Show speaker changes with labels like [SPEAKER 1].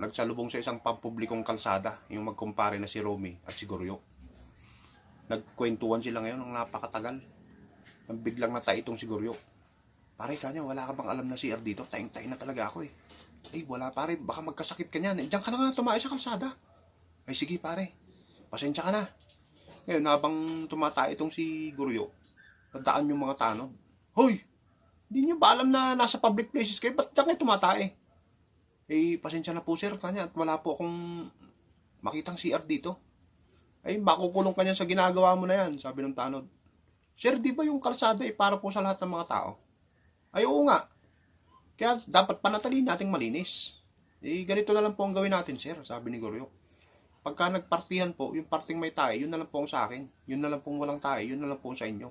[SPEAKER 1] nagsalubong sa isang pampublikong kalsada, yung magkumpare na si Romy at si Goryo. Nagkwentuhan sila ngayon ng napakatagal. Nang biglang natay itong si Goryo. Pare, kanya, wala ka bang alam na CR dito? Tayong-tayo na talaga ako eh. Ay, wala pare, baka magkasakit ka niyan. Diyan ka na nga, tumae sa kalsada. Ay, sige pare, pasensya ka na. Ngayon, habang tumatay itong si Goryo, nadaan yung mga tanod. Hoy! Hindi niyo ba alam na nasa public places kayo? Ba't diyan kayo tumatay? Eh, pasensya na po sir, kanya, at wala po akong makitang CR dito. Ay, makukulong ka niyan sa ginagawa mo na yan, sabi ng tanod. Sir, di ba yung kalsada ay para po sa lahat ng mga tao? Ay, oo nga. Kaya dapat panatalin nating malinis. Eh, ganito na lang po ang gawin natin, sir, sabi ni Goryo. Pagka nagpartihan po, yung parting may tae, yun na lang po ang sa akin. Yun na lang pong walang tae, yun na lang po sa inyo.